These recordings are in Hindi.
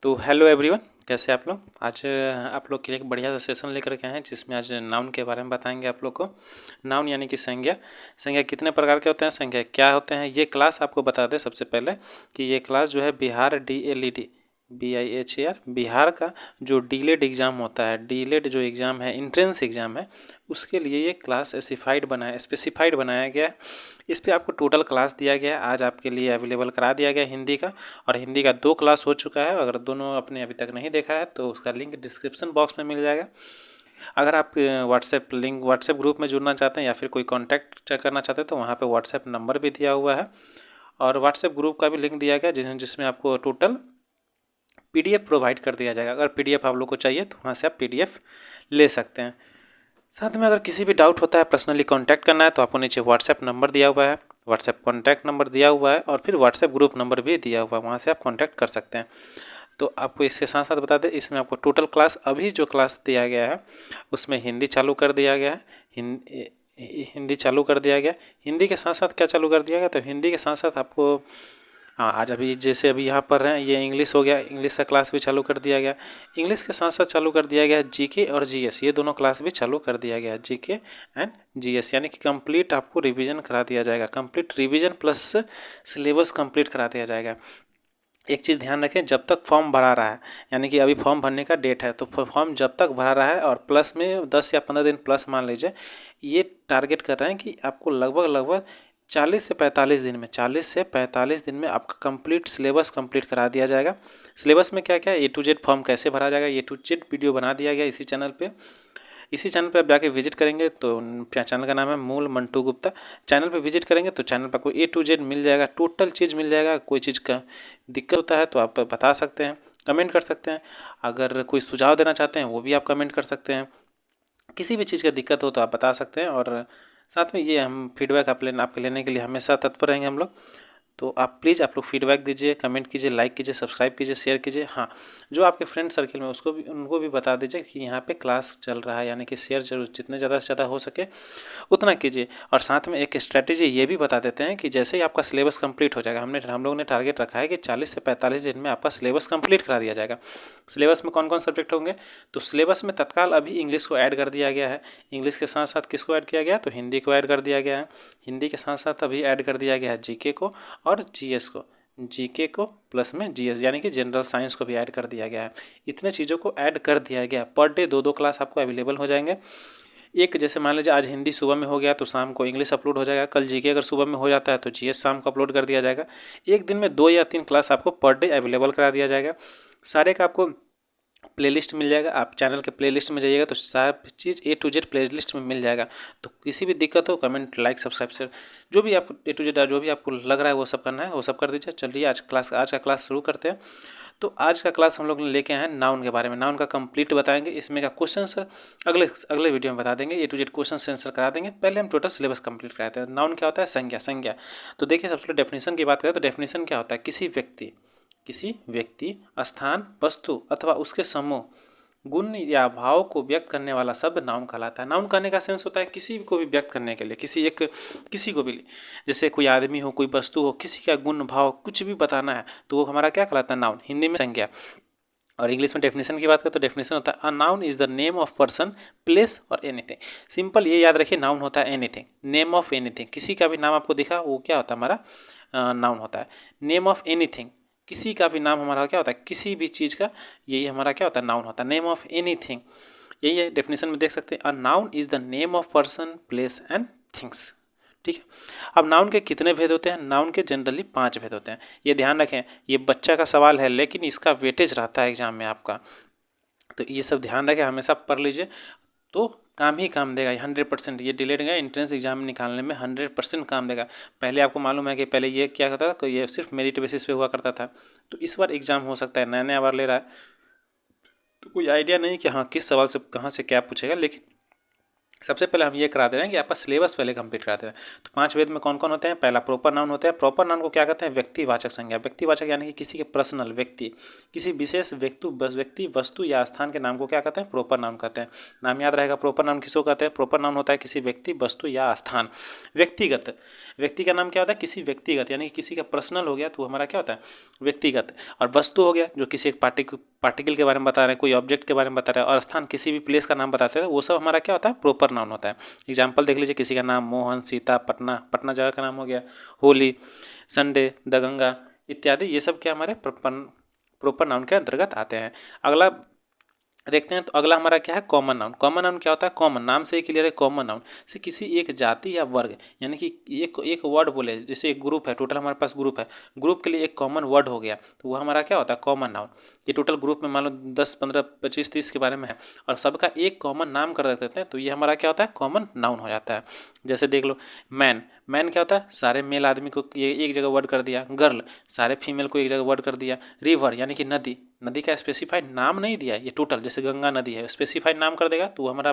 तो हेलो एवरीवन, कैसे आप लोग। आज आप लोग के लिए एक बढ़िया सा सेशन लेकर के आए हैं जिसमें आज नाउन के बारे में बताएंगे आप लोग को। नाउन यानी कि संज्ञा। संज्ञा कितने प्रकार के होते हैं, संज्ञा क्या होते हैं, ये क्लास आपको बता दें सबसे पहले कि ये क्लास जो है बिहार DLED BIHAR बिहार का जो डीलेड एग्ज़ाम होता है, डीलेड जो एग्ज़ाम है, इंट्रेंस एग्ज़ाम है, उसके लिए ये क्लास स्पेसिफाइड बनाया गया है। इस पे आपको टोटल क्लास दिया गया है, आज आपके लिए अवेलेबल करा दिया गया हिंदी का। और हिंदी का 2 क्लास हो चुका है। अगर दोनों आपने अभी तक नहीं देखा है तो उसका लिंक डिस्क्रिप्शन बॉक्स में मिल जाएगा। अगर आप व्हाट्सएप ग्रुप में जुड़ना चाहते हैं या फिर कोई कॉन्टैक्ट करना चाहते हैं तो वहाँ पे व्हाट्सएप नंबर भी दिया हुआ है और व्हाट्सएप ग्रुप का भी लिंक दिया गया जिसमें आपको टोटल PDF प्रोवाइड कर दिया जाएगा। अगर PDF आप लोग को चाहिए तो वहाँ से आप PDF ले सकते हैं। साथ में अगर किसी भी डाउट होता है, पर्सनली कांटेक्ट करना है तो आपको नीचे व्हाट्सएप नंबर दिया हुआ है, व्हाट्सएप कॉन्टैक्ट नंबर दिया हुआ है और फिर व्हाट्सएप ग्रुप नंबर भी दिया हुआ है, वहाँ से आप कांटेक्ट कर सकते हैं। तो आपको इसके साथ साथ बता दें, इसमें आपको टोटल क्लास अभी जो क्लास दिया गया है उसमें हिंदी चालू कर दिया गया है। हिंदी चालू कर दिया गया। हिंदी के साथ साथ क्या चालू कर दिया गया, तो हिंदी के साथ साथ आपको आज अभी जैसे अभी यहाँ पर हैं ये इंग्लिश हो गया, इंग्लिश का क्लास भी चालू कर दिया गया। इंग्लिश के साथ साथ चालू कर दिया गया GK और GS, ये दोनों क्लास भी चालू कर दिया गया, GK एंड GS, यानी कि कंप्लीट आपको रिवीजन करा दिया जाएगा। Complete revision plus syllabus complete करा दिया जाएगा। एक चीज़ ध्यान रखें, जब तक फॉर्म भरा रहा है, यानी कि अभी फॉर्म भरने का डेट है, तो फॉर्म जब तक भरा रहा है और प्लस में 10 या 15 दिन प्लस मान लीजिए, ये टारगेट कर रहे हैं कि आपको लगभग 40 से 45 दिन में आपका कंप्लीट सिलेबस कंप्लीट करा दिया जाएगा। सिलेबस में क्या क्या A to Z फॉर्म कैसे भरा जाएगा, A to Z वीडियो बना दिया गया इसी चैनल पे। आप जाके विजिट करेंगे तो चैनल का नाम है मूल मंटू गुप्ता। चैनल पे विजिट करेंगे तो चैनल पर आपको A to Z मिल जाएगा, टोटल चीज़ मिल जाएगा। कोई चीज़ का दिक्कत होता है तो आप बता सकते हैं, कमेंट कर सकते हैं। अगर कोई सुझाव देना चाहते हैं वो भी आप कमेंट कर सकते हैं। किसी भी चीज़ का दिक्कत हो तो आप बता सकते हैं। और साथ में ये हम फीडबैक आपके लेने के लिए हमेशा तत्पर रहेंगे हम लोग। तो आप प्लीज़ आप लोग फीडबैक दीजिए, कमेंट कीजिए, लाइक कीजिए, सब्सक्राइब कीजिए, शेयर कीजिए। हाँ, जो आपके फ्रेंड सर्किल में उनको भी बता दीजिए कि यहाँ पे क्लास चल रहा है, यानी कि शेयर जरूर जितने ज़्यादा से ज़्यादा हो सके उतना कीजिए। और साथ में एक स्ट्रैटेजी ये भी बता देते हैं कि जैसे ही आपका सिलेबस कंप्लीट हो जाएगा, हम लोगों ने टारगेट रखा है कि 40 से 45 दिन में आपका सिलेबस कंप्लीट करा दिया जाएगा। सिलेबस में कौन कौन सब्जेक्ट होंगे, तो सिलेबस में तत्काल अभी इंग्लिश को ऐड कर दिया गया है। इंग्लिश के साथ साथ किसको ऐड किया गया, तो हिंदी को ऐड कर दिया गया है। हिंदी के साथ साथ अभी ऐड कर दिया गया है GK को और GS को। GK को प्लस में GS यानी कि जनरल साइंस को भी ऐड कर दिया गया है। इतने चीज़ों को ऐड कर दिया गया। पर डे 2-2 क्लास आपको अवेलेबल हो जाएंगे। एक जैसे मान लीजिए आज हिंदी सुबह में हो गया तो शाम को इंग्लिश अपलोड हो जाएगा। कल GK अगर सुबह में हो जाता है तो GS शाम को अपलोड कर दिया जाएगा। एक दिन में 2 या 3 क्लास आपको पर डे अवेलेबल करा दिया जाएगा। सारे का आपको प्लेलिस्ट मिल जाएगा। आप चैनल के प्लेलिस्ट में जाइएगा तो सारी चीज़ A to Z प्लेलिस्ट में मिल जाएगा। तो किसी भी दिक्कत हो कमेंट, लाइक, सब्सक्राइब से जो भी आप A to Z जो भी आपको लग रहा है वो सब करना है वो सब कर दीजिए। चलिए आज का क्लास शुरू करते हैं। तो आज का क्लास हम लोग लेके आए हैं नाउन के बारे में। नाउन का कंप्लीट बताएंगे, इसमें का क्वेश्चन सर अगले वीडियो में बता देंगे। A to Z question answer करा देंगे। पहले हम टोटल सिलेबस कंप्लीट कराते हैं। नाउन क्या होता है, संज्ञा। तो देखिए सबसे पहले डेफिनेशन की बात करें तो डेफिनेशन क्या होता है, किसी व्यक्ति, स्थान, वस्तु अथवा उसके समूह, गुण या भाव को व्यक्त करने वाला शब्द नाउन कहलाता है। नाउन कहने का सेंस होता है किसी को भी व्यक्त करने के लिए, किसी को भी, जैसे कोई आदमी हो, कोई वस्तु हो, किसी का गुण भाव कुछ भी बताना है तो वो हमारा क्या कहलाता है, नाउन। हिंदी में संज्ञा। और इंग्लिश में डेफिनेशन की बात करें तो डेफिनेशन होता है a noun is the name of person, place और एनीथिंग। सिंपल ये याद रखिए, नाउन होता है एनीथिंग, नेम ऑफ एनीथिंग। किसी का भी नाम आपको दिखा वो क्या होता है, हमारा नाउन होता है। नेम ऑफ एनीथिंग, किसी का भी नाम हमारा क्या होता है, किसी भी चीज़ का, यही हमारा क्या होता है, नाउन होता है। नेम ऑफ एनीथिंग, यही है डेफिनेशन में देख सकते हैं। A noun is the name of person, place and things. ठीक है। अब नाउन के कितने भेद होते हैं, नाउन के जनरली 5 भेद होते हैं। ये ध्यान रखें, ये बच्चा का सवाल है लेकिन इसका वेटेज रहता है एग्जाम में आपका, तो ये सब ध्यान रखें, हमेशा पढ़ लीजिए तो काम ही काम देगा। 100% ये डिलेड गया एंट्रेंस एग्जाम में निकालने में 100% काम देगा। पहले आपको मालूम है कि पहले ये क्या होता था, तो ये सिर्फ मेरिट बेसिस पे हुआ करता था। तो इस बार एग्जाम हो सकता है नया बार ले रहा है तो कोई आइडिया नहीं कि हाँ किस सवाल से कहाँ से क्या पूछेगा, लेकिन सबसे पहले हम ये करा दे रहे हैं कि आपका सिलेबस पहले कंप्लीट कराते हैं। तो 5 भेद में कौन कौन होते हैं? पहला प्रॉपर नाउन होते हैं। प्रॉपर नाउन को क्या कहते हैं? व्यक्तिवाचक संज्ञा। व्यक्तिवाचक यानी कि किसी के पर्सनल, व्यक्ति, किसी विशेष व्यक्ति, वस्तु या स्थान के नाम को क्या कहते हैं? प्रॉपर नाउन कहते हैं। नाम याद रहेगा, प्रॉपर नाउन किसको कहते हैं? प्रॉपर नाउन होता है किसी व्यक्ति, वस्तु या स्थान। व्यक्तिगत, व्यक्ति का नाम क्या होता है? किसी व्यक्तिगत, यानी कि किसी का पर्सनल हो गया तो हमारा क्या होता है? व्यक्तिगत। और वस्तु हो गया जो किसी एक पार्टिकल के बारे में बता रहे हैं, कोई ऑब्जेक्ट के बारे में बता रहे हैं। और स्थान किसी भी प्लेस का नाम बताते हैं, वो सब हमारा क्या होता है? प्रॉपर नाउन होता है। एग्जाम्पल देख लीजिए, किसी का नाम मोहन, सीता, पटना, पटना जगह का नाम हो गया, होली, संडे, दगंगा इत्यादि, ये सब क्या हमारे प्रॉपर नाउन के अंतर्गत आते हैं। अगला देखते हैं, तो अगला हमारा क्या है? Common noun. कॉमन नाउन क्या होता है? कॉमन, नाम से ही क्लियर है, कॉमन नाउन से किसी एक जाति या वर्ग, यानी कि एक वर्ड बोले, जैसे एक ग्रुप है, टोटल हमारे पास ग्रुप है, ग्रुप के लिए एक कॉमन वर्ड हो गया, तो वो हमारा क्या होता है? Common noun. ये टोटल ग्रुप में मान लो 10, 15, 25, 30 के बारे में है, और सबका एक कॉमन नाम कर देते हैं, तो ये हमारा क्या होता है? कॉमन नाउन हो जाता है। जैसे देख लो, मैन, मैन क्या होता है? सारे मेल आदमी को ये एक जगह वर्ड कर दिया। गर्ल, सारे फीमेल को एक जगह वर्ड कर दिया। रिवर यानी कि नदी, नदी का स्पेसिफाइड नाम नहीं दिया, ये टोटल, जैसे गंगा नदी है, स्पेसिफाइड नाम कर देगा तो हमारा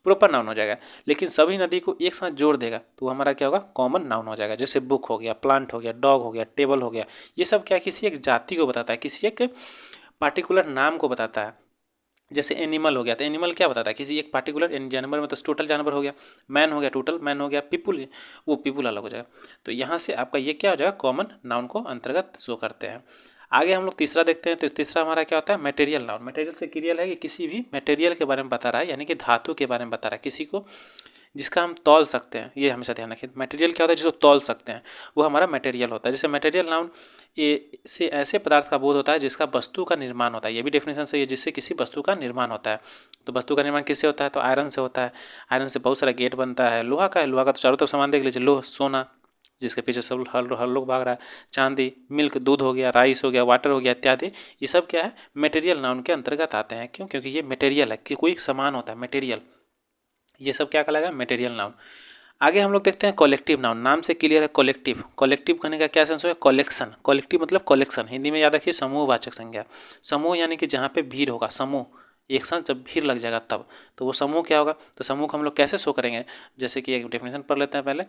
प्रॉपर नाउन हो जाएगा। लेकिन सभी नदी को एक साथ जोड़ देगा तो हमारा क्या होगा? कॉमन नाउन हो जाएगा। जैसे बुक हो गया, प्लांट हो गया, डॉग हो गया, टेबल हो गया, ये सब क्या, किसी एक जाति को बताता है, किसी एक पार्टिकुलर नाम को बताता है। जैसे एनिमल हो गया, तो एनिमल क्या बताता है? किसी एक पार्टिकुलर जानवर में, तो टोटल जानवर हो गया। मैन हो गया, टोटल मैन हो गया। पीपुल, वो पीपुल अलग हो जाएगा। तो यहाँ से आपका ये क्या हो जाएगा? कॉमन नाउन को अंतर्गत शो करते हैं। आगे हम लोग तीसरा देखते हैं, तो तीसरा हमारा क्या होता है? Material noun. मटेरियल से क्लियर है कि किसी भी मटेरियल के बारे में बता रहा है, यानी कि धातु के बारे में बता रहा है, किसी को जिसका हम तौल सकते हैं। ये हमेशा ध्यान रखें, मटेरियल क्या होता है? जिसको तौल सकते हैं, वो हमारा मटेरियल होता है। जैसे मटेरियल नाउन ये से ऐसे पदार्थ का बोध होता है जिसका वस्तु का निर्माण होता है। ये भी डेफिनेशन सही है, जिससे किसी वस्तु का निर्माण होता है। तो वस्तु का निर्माण किससे होता है? तो आयरन से होता है। आयरन से बहुत सारा गेट बनता है। लोहा का है, लोहा का तो चारों तरफ सामान देख लीजिए, लोह, सोना, जिसके पीछे सब हर लोग भाग रहा है, चांदी, मिल्क, दूध हो गया, राइस हो गया, वाटर हो गया इत्यादि, ये सब क्या है? मटेरियल नाउन के अंतर्गत आते हैं। क्यों? क्योंकि ये मटेरियल है, कि कोई सामान होता है मटेरियल, ये सब क्या कहलाएगा? Material noun. आगे हम लोग देखते हैं कलेक्टिव नाउन। नाम से क्लियर है, कलेक्टिव। कलेक्टिव कहने का क्या सेंस है? कलेक्शन। कलेक्टिव मतलब कलेक्शन, हिंदी में याद रखिए समूहवाचक संज्ञा। समूह यानी कि जहाँ पे भीड़ होगा, समूह, एक साथ जब भीड़ लग जाएगा तब, तो वो समूह क्या होगा? तो समूह को हम लोग कैसे शो करेंगे? जैसे कि एक डेफिनेशन पढ़ लेते हैं पहले।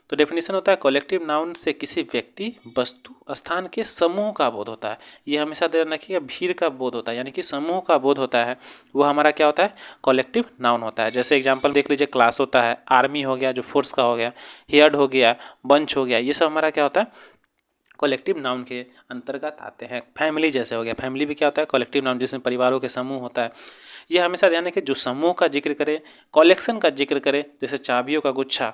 तो डेफिनेशन होता है, कलेक्टिव नाउन से किसी व्यक्ति, वस्तु, स्थान के समूह का बोध होता है। ये हमेशा ध्यान रखिएगा, भीड़ का बोध होता है, यानी कि समूह का बोध होता है, वो हमारा क्या होता है? कलेक्टिव नाउन होता है। जैसे एग्जाम्पल देख लीजिए, क्लास होता है, आर्मी हो गया जो फोर्स का हो गया, हेड हो गया, बंच हो गया, ये सब हमारा क्या होता है? कलेक्टिव नाउन के अंतर्गत आते हैं। फैमिली जैसे हो गया, फैमिली भी क्या होता है? कलेक्टिव नाउन, जिसमें परिवारों के समूह होता है। ये हमेशा ध्यान रखें, जो समूह का जिक्र करे, कलेक्शन का जिक्र करे, जैसे चाबियों का गुच्छा,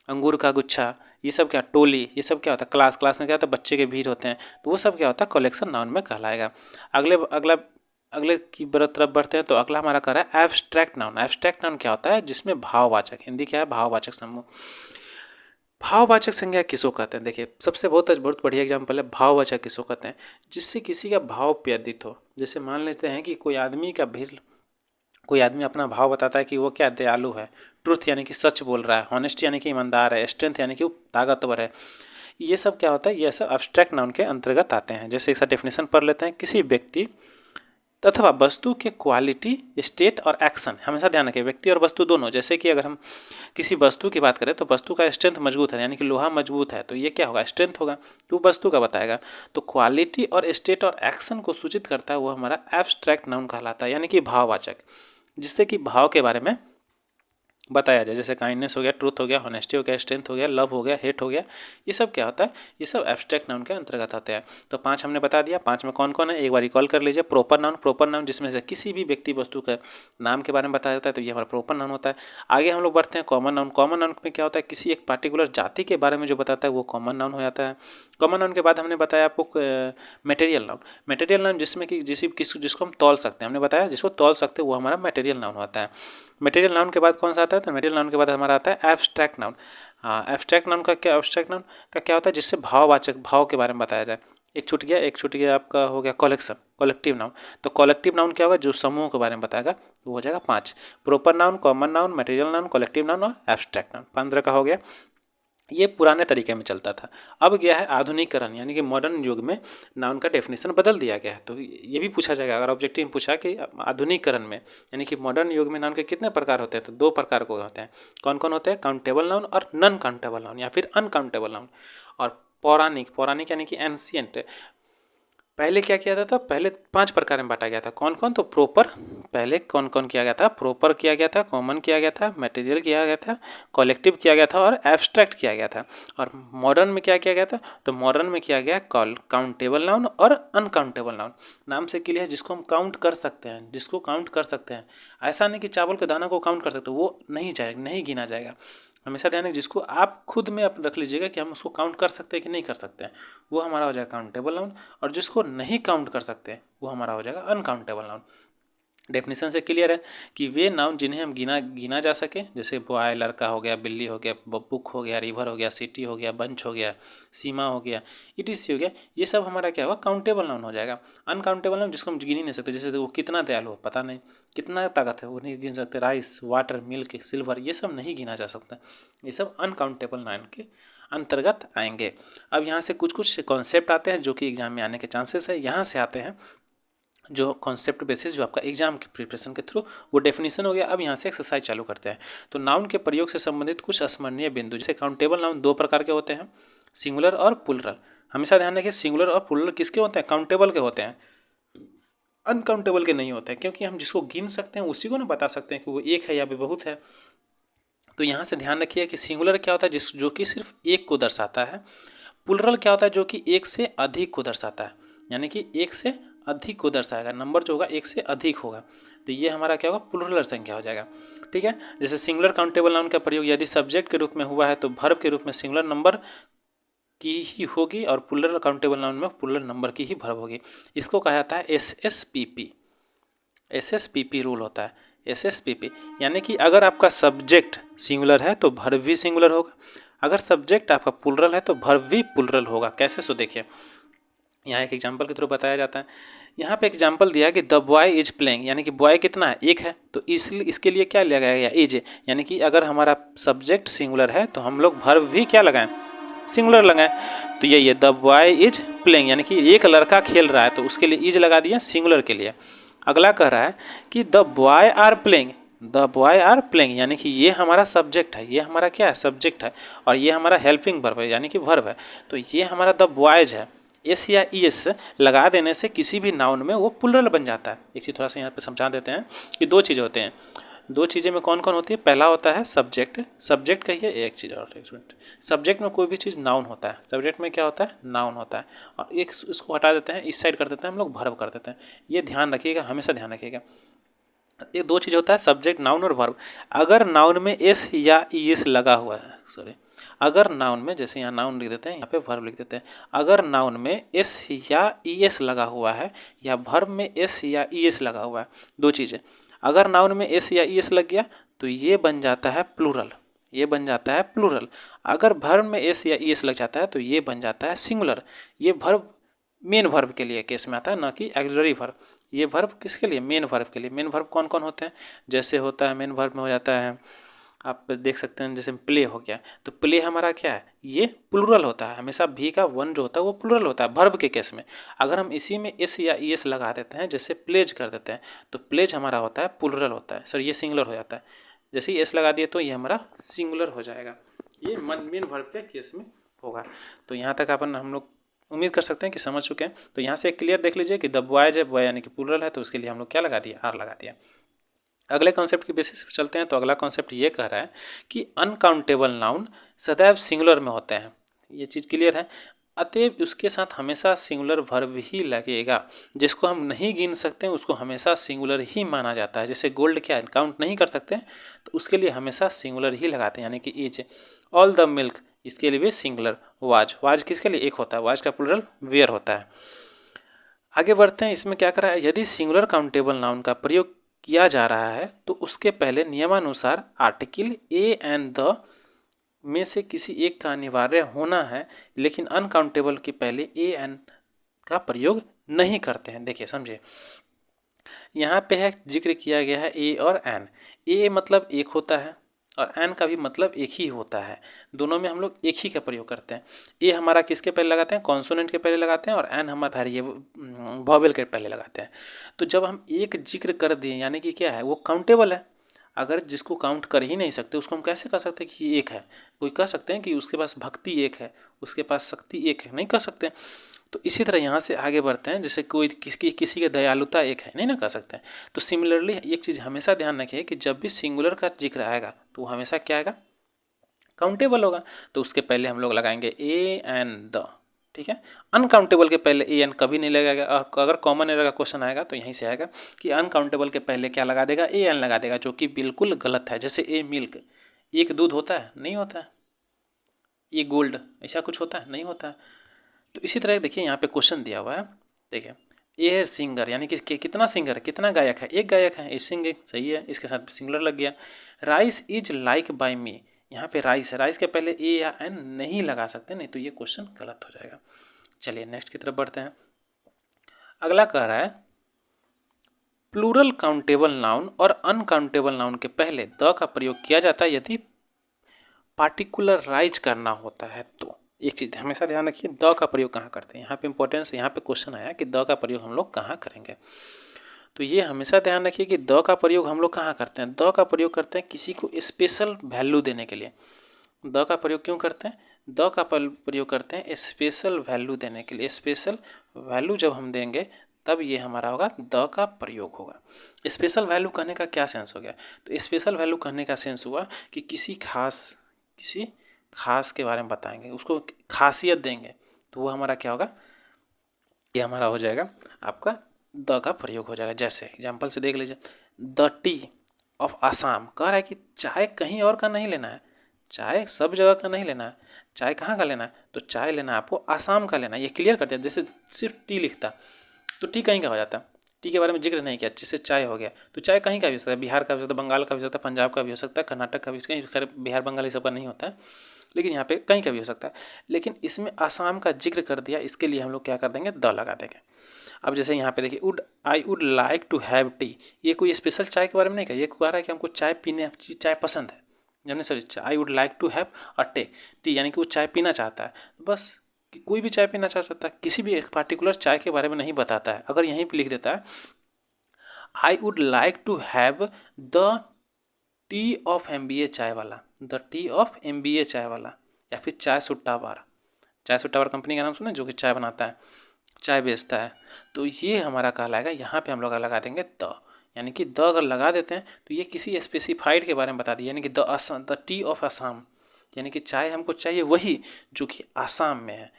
अंगूर का गुच्छा, ये सब क्या? टोली, ये सब क्या होता है? क्लास, क्लास में क्या होता है? बच्चे के भीड़ होते हैं, तो वो सब क्या होता है? कलेक्शन नाउन में कहलाएगा। अगले की तरफ बढ़ते हैं, तो अगला हमारा कह रहा है एब्स्ट्रैक्ट नाउन। एब्स्ट्रैक्ट नाउन क्या होता है? जिसमें भाववाचक, हिंदी क्या है? भाववाचक समूह। भाववाचक संज्ञा किसको कहते हैं? देखिए, सबसे बहुत बढ़िया एग्जाम्पल है, भाववाचक किसको कहते हैं? जिससे किसी का भाव प्रेरित हो। जैसे मान लेते हैं कि कोई आदमी अपना भाव बताता है कि वो क्या? दयालु है। ट्रुथ यानी कि सच बोल रहा है। हॉनेस्टी यानी कि ईमानदार है। स्ट्रेंथ यानी कि वो ताकतवर है। ये सब क्या होता है? ये सब एब्स्ट्रैक्ट नाउन के अंतर्गत आते हैं। जैसे इसका डेफिनेशन पढ़ लेते हैं, किसी व्यक्ति अथवा वस्तु के क्वालिटी, स्टेट और एक्शन, हमेशा ध्यान रखें, व्यक्ति और वस्तु दोनों। जैसे कि अगर हम किसी वस्तु की बात करें, तो वस्तु का स्ट्रेंथ मजबूत है, यानी कि लोहा मजबूत है, तो ये क्या होगा? स्ट्रेंथ होगा, तो वस्तु का बताएगा। तो क्वालिटी और स्टेट और एक्शन को सूचित करता है, वो हमारा एब्स्ट्रैक्ट नाउन कहलाता है, यानी कि भाववाचक, जिससे कि भाव के बारे में बताया जाए। जैसे काइंडनेस हो गया, ट्रूथ हो गया, ऑनेस्टी हो गया, स्ट्रेंथ हो गया, लव हो गया, हेट हो गया, ये सब क्या होता है? ये सब एब्स्ट्रैक्ट नाउन के अंतर्गत आते हैं। तो 5 हमने बता दिया। 5 में कौन कौन है एक बार रिकॉल कर लीजिए। प्रॉपर नाउन, प्रॉपर नाउन जिसमें से किसी भी व्यक्ति वस्तु का नाम के बारे में बताया जाता है, तो ये हमारा प्रॉपर नाउन होता है। आगे हम लोग बढ़ते हैं कॉमन नाउन। कॉमन नाउन में क्या होता है? किसी एक पार्टिकुलर जाति के बारे में जो बताता है वो कॉमन नाउन हो जाता है। कॉमन नाउन के बाद हमने बताया आपको मटेरियल नाउन। मटेरियल नाउन जिसमें कि जिसको हम तौल सकते हैं, हमने बताया जिसको तौल सकते हैं वो हमारा मटेरियल नाउन होता है। मटेरियल नाउन के बाद कौन सा आता है? तो मटेरियल नाउन के बाद हमारा आता है एब्स्ट्रैक्ट नाउन। हाँ, एब्स्ट्रैक्ट नाउन का क्या? एब्स्ट्रैक्ट नाउन का क्या होता है? जिससे भाववाचक, भाव के बारे में बताया जाए। एक छूट गया आपका हो गया कलेक्शन, कलेक्टिव नाउन। तो कलेक्टिव नाउन क्या होगा? जो समूह के बारे में बताएगा, वो हो जाएगा 5। Proper noun, common noun, material noun, collective noun और एब्स्ट्रैक्ट नाउन, 15 का हो गया। ये पुराने तरीके में चलता था। अब गया है आधुनिकीकरण, यानी कि मॉडर्न युग में नाउन का डेफिनेशन बदल दिया गया है। तो ये भी पूछा जाएगा अगर ऑब्जेक्टिव में पूछा कि आधुनिकीकरण में, यानी कि मॉडर्न युग में नाउन के कितने प्रकार होते हैं, तो 2 प्रकार को होते हैं। कौन कौन होते हैं? काउंटेबल नाउन और नॉन काउंटेबल नाउन या फिर अनकाउंटेबल नाउन। और पौराणिक यानी कि एंशियंट। पहले क्या किया जाता था? पहले 5 प्रकार में बांटा गया था। कौन कौन? तो प्रोपर, पहले कौन कौन किया गया था? प्रोपर किया गया था, कॉमन किया गया था, मटेरियल किया गया था, कलेक्टिव किया गया था और एब्स्ट्रैक्ट किया गया था। और मॉडर्न में क्या किया गया था? तो मॉडर्न में किया गया काउंटेबल नाउन और अनकाउंटेबल नाउन। नाम से क्लियर है, जिसको हम काउंट कर सकते हैं, जिसको काउंट कर सकते हैं। ऐसा नहीं कि चावल के दाना को काउंट कर सकते, वो नहीं जाएगा, नहीं गिना जाएगा। हमेशा ध्यान है, जिसको आप खुद में आप रख लीजिएगा कि हम उसको काउंट कर सकते हैं कि नहीं कर सकते हैं, वो हमारा हो जाएगा काउंटेबल नाउन। और जिसको नहीं काउंट कर सकते वो हमारा हो जाएगा अनकाउंटेबल नाउन। डेफिनेशन से क्लियर है कि वे नाउन जिन्हें हम गिना जा सके, जैसे बॉय लड़का हो गया, बिल्ली हो गया, बुक हो गया, रिवर हो गया, सिटी हो गया, बंच हो गया, सीमा हो गया, ईटीसी हो गया, ये सब हमारा क्या होगा? काउंटेबल नाउन हो जाएगा। अनकाउंटेबल नाउन जिसको हम गिन ही नहीं सकते, जैसे वो कितना दयालु हो पता नहीं, कितना ताकत है वो नहीं गिन सकते, राइस, वाटर, मिल्क, सिल्वर, ये सब नहीं गिना जा सकता। ये सब अनकाउंटेबल नाउन के अंतर्गत आएंगे। अब यहाँ से कुछ कुछ कॉन्सेप्ट आते हैं जो कि एग्जाम में आने के चांसेस है। यहाँ से आते हैं जो कॉन्सेप्ट बेसिस, जो आपका एग्जाम के प्रिपरेशन के थ्रू, वो डेफिनेशन हो गया। अब यहाँ से एक्सरसाइज चालू करते हैं। तो नाउन के प्रयोग से संबंधित कुछ स्मरणीय बिंदु, जैसे काउंटेबल नाउन 2 प्रकार के होते हैं, सिंगुलर और प्लुरल। हमेशा ध्यान रखिए, सिंगुलर और प्लुरल किसके होते हैं? काउंटेबल के होते हैं, अनकाउंटेबल के नहीं होते हैं, क्योंकि हम जिसको गिन सकते हैं उसी को ना बता सकते हैं कि वो एक है या बहुत है। तो यहाँ से ध्यान रखिए कि सिंगुलर क्या होता है? जो कि सिर्फ एक को दर्शाता है। प्लुरल क्या होता है? जो कि एक से अधिक को दर्शाता है, यानी कि एक से अधिक को दर्शाएगा, नंबर जो होगा एक से अधिक होगा। तो ये हमारा क्या होगा? प्लुरल संख्या हो जाएगा। ठीक है। जैसे सिंगुलर काउंटेबल नाउन का प्रयोग यदि सब्जेक्ट के रूप में हुआ है तो वर्ब के रूप में सिंगुलर नंबर की ही होगी, और प्लुरल काउंटेबल नाउन में प्लुरल नंबर की ही वर्ब होगी। इसको कहा जाता है एसएसपीपी। एसएसपीपी रूल होता है, एसएसपीपी, यानी कि अगर आपका सब्जेक्ट सिंगुलर है तो वर्ब भी सिंगुलर होगा, अगर सब्जेक्ट आपका प्लुरल है तो वर्ब भी प्लुरल होगा। कैसे? सो देखिए, यहाँ एक एग्जांपल के थ्रू बताया जाता है। यहाँ पे एग्जांपल दिया है कि द बॉय इज प्लेइंग, यानी कि बॉय कितना है? एक है, तो इसके लिए क्या लिया गया? इज, यानी कि अगर हमारा सब्जेक्ट सिंगुलर है तो हम लोग वर्ब भी क्या लगाएं? सिंगुलर लगाएं। तो ये द बॉय इज प्लेइंग, यानी कि एक लड़का खेल रहा है, तो उसके लिए इज लगा दिया सिंगुलर के लिए। अगला कह रहा है कि the boy are playing, the boy are playing, यानी कि ये हमारा सब्जेक्ट है, ये हमारा क्या है? सब्जेक्ट है, और ये हमारा हेल्पिंग वर्ब है, यानी कि वर्ब है। तो ये हमारा द बॉयज है। एस या ई एस लगा देने से किसी भी नाउन में वो प्लुरल बन जाता है। एक चीज़ थोड़ा सा यहाँ पे समझा देते हैं कि 2 चीज़ें होते हैं। 2 चीज़ें में कौन कौन होती है? पहला होता है सब्जेक्ट। सब्जेक्ट कहिए, एक चीज़ और, एक मिनट, सब्जेक्ट में कोई भी चीज़ नाउन होता है। सब्जेक्ट में क्या होता है? नाउन होता है। और एक इसको हटा देते हैं, इस साइड कर देते हैं हम लोग, वर्ब कर देते हैं। ये ध्यान रखिएगा, हमेशा ध्यान रखिएगा। ये 2 चीज़ होता है, सब्जेक्ट, नाउन और वर्ब। अगर नाउन में एस या ई एस लगा हुआ है, सॉरी, अगर नाउन में, जैसे यहाँ नाउन लिख देते हैं, यहाँ पे वर्ब लिख देते हैं, अगर नाउन में एस या ई एस लगा हुआ है या वर्ब में एस या ई एस लगा हुआ है, 2 चीज़ें, अगर नाउन में एस या ई एस लग गया तो ये बन जाता है प्लूरल, ये बन जाता है प्लूरल। अगर वर्ब में एस या ई एस लग जाता है तो ये बन जाता है सिंगुलर। ये वर्ब मेन वर्ब के लिए केस में आता है, ना कि एक्सिलरी वर्ब। ये वर्ब किसके लिए? मेन वर्ब के लिए। मेन वर्ब कौन कौन होते हैं? जैसे होता है मेन वर्ब में हो जाता है, आप देख सकते हैं, जैसे प्ले हो गया, तो प्ले हमारा क्या है? ये प्लुरल होता है। हमेशा भी का वन जो होता है वो प्लुरल होता है वर्ब के केस में। अगर हम इसी में एस या ई एस लगा देते हैं, जैसे प्लेज कर देते हैं, तो प्लेज हमारा होता है प्लुरल होता है, सर ये सिंगुलर हो जाता है। जैसे ही एस लगा दिए तो ये हमारा सिंगुलर हो जाएगा। ये मेन वर्ब के केस में होगा। तो यहाँ तक अपन हम लोग उम्मीद कर सकते हैं कि समझ चुके हैं। तो यहाँ से क्लियर देख लीजिए कि द बॉयज है, बॉय यानी कि प्लुरल है, तो उसके लिए हम लोग क्या लगा दिया? आर लगा दिया। अगले कॉन्सेप्ट की बेसिस पर चलते हैं। तो अगला कॉन्सेप्ट ये कह रहा है कि अनकाउंटेबल नाउन सदैव सिंगुलर में होते हैं। ये चीज़ क्लियर है। अतएव उसके साथ हमेशा सिंगुलर वर्ब ही लगेगा। जिसको हम नहीं गिन सकते हैं उसको हमेशा सिंगुलर ही माना जाता है। जैसे गोल्ड क्या है, काउंट नहीं कर सकते हैं, तो उसके लिए हमेशा सिंगुलर ही लगाते हैं, यानी कि इज। ऑल द मिल्क, इसके लिए भी सिंगुलर। वाज, वाज किसके लिए? एक होता है। वाज का प्लुरल वेयर होता है। आगे बढ़ते हैं। इसमें क्या कर रहा है? यदि सिंगुलर काउंटेबल नाउन का प्रयोग किया जा रहा है तो उसके पहले नियमानुसार आर्टिकल ए एंड द में से किसी एक का अनिवार्य होना है, लेकिन अनकाउंटेबल के पहले ए एन का प्रयोग नहीं करते हैं। देखिए समझिए, यहाँ पे है जिक्र किया गया है ए और एन। ए मतलब एक होता है और एन का भी मतलब एक ही होता है। दोनों में हम लोग एक ही का प्रयोग करते हैं। ए हमारा किसके पहले लगाते हैं? कॉन्सोनेंट के पहले लगाते हैं, और एन हमारा वॉवेल के पहले लगाते हैं। तो जब हम एक जिक्र कर दें यानी कि क्या है, वो काउंटेबल है। अगर जिसको काउंट कर ही नहीं सकते उसको हम कैसे कह सकते हैं कि एक है? कोई कह सकते हैं कि उसके पास भक्ति एक है, उसके पास शक्ति एक है? नहीं कह सकते। तो इसी तरह यहाँ से आगे बढ़ते हैं, जैसे कोई किसी की दयालुता एक है, नहीं ना कह सकते हैं। तो सिमिलरली एक चीज़ हमेशा ध्यान रखिए कि जब भी सिंगुलर का जिक्र आएगा तो हमेशा क्या आएगा? काउंटेबल होगा। तो उसके पहले हम लोग लगाएंगे ए एन द, ठीक है। अनकाउंटेबल के पहले ए एन कभी नहीं लगेगा। और अगर कॉमन एरर का क्वेश्चन आएगा तो यहीं से आएगा कि अनकाउंटेबल के पहले क्या लगा देगा? ए एन लगा देगा, जो कि बिल्कुल गलत है। जैसे ए मिल्क, एक दूध होता है? नहीं होता है। ये गोल्ड, ऐसा कुछ होता है? नहीं होता है। तो इसी तरह देखिए यहाँ पे क्वेश्चन दिया हुआ है, देखिए ए सिंगर यानी कि कितना सिंगर है, कितना गायक है? एक गायक है, ए सिंगिंग, सही है, इसके साथ सिंगुलर लग गया। राइस इज लाइक बाय मी, यहाँ पे राइस है, राइस के पहले ए या एन नहीं लगा सकते, नहीं तो ये क्वेश्चन गलत हो जाएगा। चलिए नेक्स्ट की तरफ बढ़ते हैं। अगला कह रहा है प्लूरल काउंटेबल नाउन और अनकाउंटेबल नाउन के पहले द का प्रयोग किया जाता है यदि पार्टिकुलराइज करना होता है। तो एक चीज़ हमेशा ध्यान रखिए, द का प्रयोग कहाँ करते हैं। यहाँ पे इंपॉर्टेंस, यहाँ पे क्वेश्चन आया कि द का प्रयोग हम लोग कहाँ करेंगे। तो ये हमेशा ध्यान रखिए कि द का प्रयोग हम लोग कहाँ करते हैं। द का प्रयोग करते हैं किसी को स्पेशल वैल्यू देने के लिए। द का प्रयोग क्यों करते हैं? द का प्रयोग करते हैं स्पेशल वैल्यू देने के लिए। स्पेशल वैल्यू जब हम देंगे तब ये हमारा होगा द का प्रयोग होगा। स्पेशल वैल्यू कहने का क्या सेंस हो गया? तो स्पेशल वैल्यू कहने का सेंस हुआ कि किसी खास के बारे में बताएंगे, उसको खासियत देंगे, तो वो हमारा क्या होगा? ये हमारा हो जाएगा आपका द का प्रयोग हो जाएगा। जैसे एग्जाम्पल से देख लीजिए, द टी ऑफ आसाम, कह रहा है कि चाय कहीं और का नहीं लेना है, चाय सब जगह का नहीं लेना है, चाय कहाँ का लेना है? तो चाय लेना है आपको आसाम का लेना है। ये क्लियर कर दिया। जैसे सिर्फ टी लिखता तो टी कहीं का हो जाता, टी के बारे में जिक्र नहीं किया, जिससे चाय हो गया। तो चाय कहीं का भी हो सकता है, बिहार का भी हो सकता है, बंगाल का भी हो सकता है, पंजाब का भी हो सकता है, कर्नाटक का भी, कहीं खैर बिहार बंगाल ये सब का नहीं होता है, लेकिन यहाँ पे कहीं का भी हो सकता है। लेकिन इसमें आसाम का जिक्र कर दिया, इसके लिए हम लोग क्या कर देंगे? द लगा देंगे। अब जैसे यहाँ पे देखिए, I would like to have tea, ये कोई स्पेशल चाय के बारे में नहीं कहा, ये कह रहा है कि हमको चाय पसंद है, यानी sorry, I would like to have a tea यानी कि वो चाय पीना चाहता है। बस कि कोई भी चाय पीना चाह सकता है, किसी भी एक पार्टिकुलर चाय के बारे में नहीं बताता है। अगर यहीं पे लिख देता है I would like to have the tea of MBA Chai वाला, the tea of MBA Chai वाला, या फिर चाय सुट्टा बार, चाय सुट्टा बार कंपनी का नाम सुना, जो कि चाय बनाता है, चाय बेचता है। तो ये हमारा कहलाएगा, यहाँ पे हम लोग लगा देंगे द, यानी कि द अगर लगा देते हैं तो ये किसी स्पेसिफाइड के बारे में बता दिया, यानी कि द टी ऑफ असम, यानी कि चाय हमको चाहिए वही जो कि आसाम में है,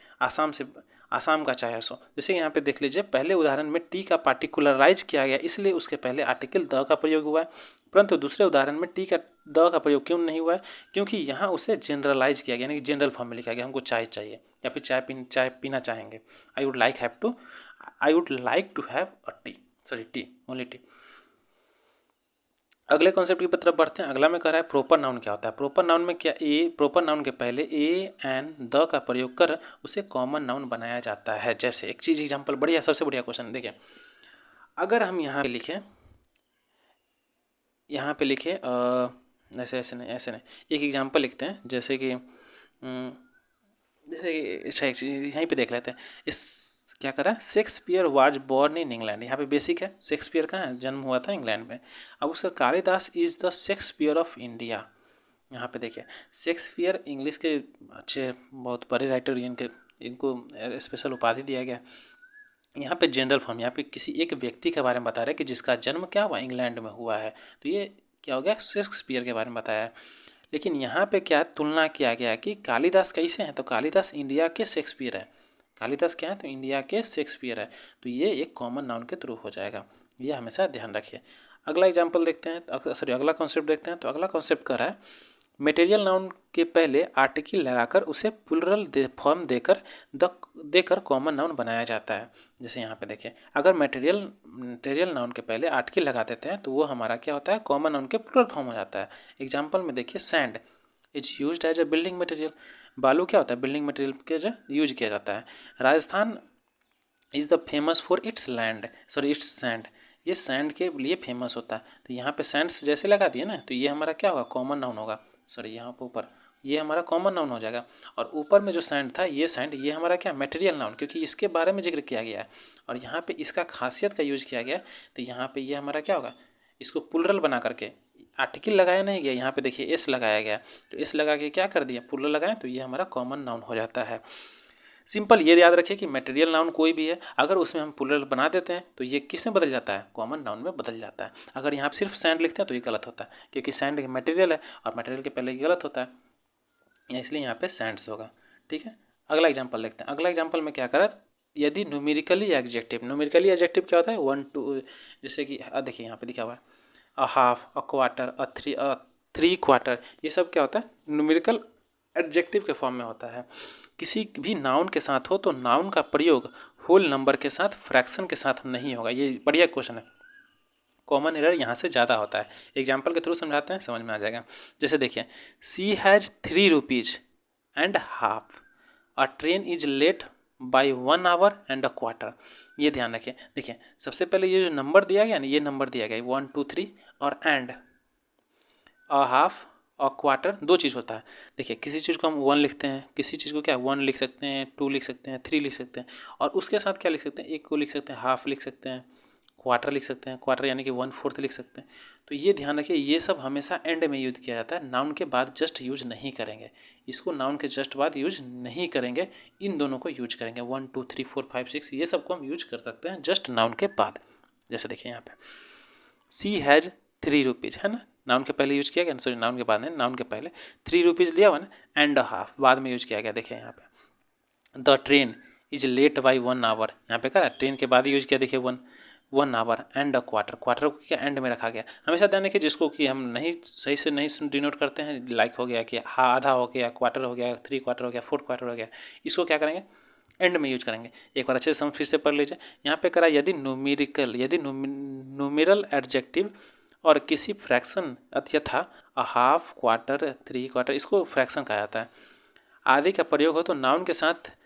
आसाम का चाय है। सो जैसे यहाँ पे देख लीजिए, पहले उदाहरण में टी का पार्टिकुलराइज किया गया, इसलिए उसके पहले आर्टिकल द का प्रयोग हुआ है, परंतु दूसरे उदाहरण में टी का द का प्रयोग क्यों नहीं हुआ है? क्योंकि यहाँ उसे जनरलाइज किया गया, यानी कि जनरल फॉर्म में लिखा गया, हमको चाय चाहिए या फिर चाय पीना चाहेंगे। I would like to have a tea, sorry tea, only tea. अगले कॉन्सेप्ट की तरफ बढ़ते हैं। अगला में कह रहा है प्रॉपर नाउन क्या होता है। प्रॉपर नाउन में क्या, प्रॉपर नाउन के पहले ए एन द का प्रयोग कर उसे कॉमन नाउन बनाया जाता है। जैसे एक चीज़ एग्जांपल, बढ़िया, सबसे बढ़िया क्वेश्चन देखिए, अगर हम यहाँ पे लिखें, ऐसे नहीं, एक एग्जांपल लिखते हैं, जैसे कि यहीं पे देख लेते हैं। इस क्या करा, Shakespeare was born in England, यहाँ पे बेसिक है, शेक्सपियर का है, जन्म हुआ था इंग्लैंड में। अब उसका Kalidas is the Shakespeare of India, यहाँ पे देखिए शेक्सपियर इंग्लिश के अच्छे बहुत बड़े राइटर, इनको स्पेशल उपाधि दिया गया। यहाँ पे जनरल फॉर्म, यहाँ पे किसी एक व्यक्ति के बारे में बता रहे हैं कि जिसका जन्म क्या हुआ, इंग्लैंड में हुआ है, तो ये क्या हो गया, शेक्सपियर के बारे में बताया है। लेकिन यहाँ पे क्या तुलना किया गया कि कालिदास कैसे हैं, तो कालिदास इंडिया के शेक्सपियर है, कालिदास क्या है, तो इंडिया के शेक्सपियर है, तो ये एक कॉमन नाउन के थ्रू हो जाएगा, ये हमेशा ध्यान रखिए। अगला एग्जाम्पल देखते हैं, सॉरी अगला कॉन्सेप्ट देखते हैं। तो अगला कॉन्सेप्ट कर रहा है मटेरियल नाउन के पहले आर्टिकल लगाकर उसे प्लूरल फॉर्म देकर कॉमन नाउन बनाया जाता है। जैसे यहाँ पे देखिए, अगर मटेरियल नाउन के पहले आर्टिकल लगा देते हैं तो वो हमारा क्या होता है, कॉमन नाउन के प्लूरल फॉर्म हो जाता है। एग्जाम्पल में देखिए, sand is used as a building material, बालू क्या होता है, बिल्डिंग मटेरियल के जो यूज किया जाता है। Rajasthan is the famous for its sand, ये सैंड के लिए फेमस होता है। तो यहाँ पे सैंड्स जैसे लगा दिए ना, तो ये हमारा क्या होगा, कॉमन नाउन होगा। सॉरी यहाँ पर ऊपर ये हमारा कॉमन नाउन हो जाएगा। और ऊपर में जो साइंड था ये साइंड ये हमारा क्या मटेरियल नाउन, क्योंकि इसके बारे में जिक्र किया गया है और यहाँ पे इसका खासियत का यूज किया गया है। तो यहाँ पे ये हमारा क्या होगा, इसको प्लुरल बना करके आर्टिकल लगाया नहीं गया, यहाँ पे देखिए एस लगाया गया, तो एस लगा के क्या कर दिया प्लुरल लगाए, तो ये हमारा कॉमन नाउन हो जाता है। सिंपल ये याद रखिए कि मटेरियल नाउन कोई भी है अगर उसमें हम प्लुरल बना देते हैं तो ये किस में बदल जाता है, कॉमन नाउन में बदल जाता है। अगर यहाँ सिर्फ सैंड लिखते हैं तो ये गलत होता है, क्योंकि सैंड मटेरियल है और मटेरियल के पहले गलत होता है, इसलिए यहाँ पे सैंड्स होगा। ठीक है, अगला एग्जाम्पल देखते हैं। अगला एग्जाम्पल में क्या करा, यदि न्यूमेरिकली एडजेक्टिव क्या होता है 1 2, जैसे कि देखिए यहाँ पे दिखा हुआ है a half, a quarter, a three quarter, ये सब क्या होता है न्यूमेरिकल एडजेक्टिव के फॉर्म में होता है। किसी भी नाउन के साथ हो तो नाउन का प्रयोग होल नंबर के साथ फ्रैक्शन के साथ नहीं होगा। ये बढ़िया क्वेश्चन है, कॉमन एरर यहाँ से ज़्यादा होता है। एग्जाम्पल के थ्रू समझाते हैं, समझ में आ जाएगा। जैसे देखिए she has 3 rupees and half, a train is late by 1 hour and a quarter. ये ध्यान रखिए, देखिए सबसे पहले ये जो नंबर दिया गया ना, ये नंबर दिया गया 1 2 3 और एंड अ हाफ और क्वार्टर, दो चीज़ होता है। देखिए किसी चीज़ को हम 1 लिखते हैं, किसी चीज़ को क्या 1 लिख सकते हैं, 2 लिख सकते हैं, 3 लिख सकते हैं, और उसके साथ क्या लिख सकते हैं, एक को लिख सकते हैं, हाफ लिख सकते हैं, क्वार्टर लिख सकते हैं, क्वार्टर यानी कि 1/4 लिख सकते हैं। तो ये ध्यान रखिए ये सब हमेशा एंड में यूज किया जाता है, नाउन के बाद जस्ट यूज नहीं करेंगे। इसको नाउन के जस्ट बाद यूज नहीं करेंगे, इन दोनों को यूज करेंगे। 1 2 3 4 5 6 ये सबको हम यूज कर सकते हैं जस्ट नाउन के बाद। जैसे देखिए यहाँ पे सी हैज़ 3 रुपीज़ है ना, नाउन के पहले यूज किया गया, सॉरी नाउन के बाद नहीं, नाउन के पहले 3 रुपीज़ लिया हुआ ना, एंड अ हाफ बाद में यूज किया गया। देखिए यहाँ पे the train is late by 1 hour, यहाँ पे क्या ट्रेन के बाद यूज किया, देखिए 1 hour and a quarter, quarter को क्या एंड में रखा गया। हमेशा ध्यान रखिए जिसको कि हम नहीं सही से नहीं डिनोट करते हैं, लाइक हो गया कि आधा हो गया, क्वार्टर हो गया, 3 क्वार्टर हो गया, 4 क्वार्टर हो गया, इसको क्या करेंगे एंड में यूज करेंगे। एक बार अच्छे से हम फिर से पढ़ लीजिए। यहाँ पे करा यदि न्यूमेरल एडजेक्टिव और किसी फ्रैक्शन यथा अ हाफ, क्वार्टर, 3 क्वार्टर, इसको फ्रैक्शन कहा जाता है, आदि का प्रयोग हो तो नाउन के साथ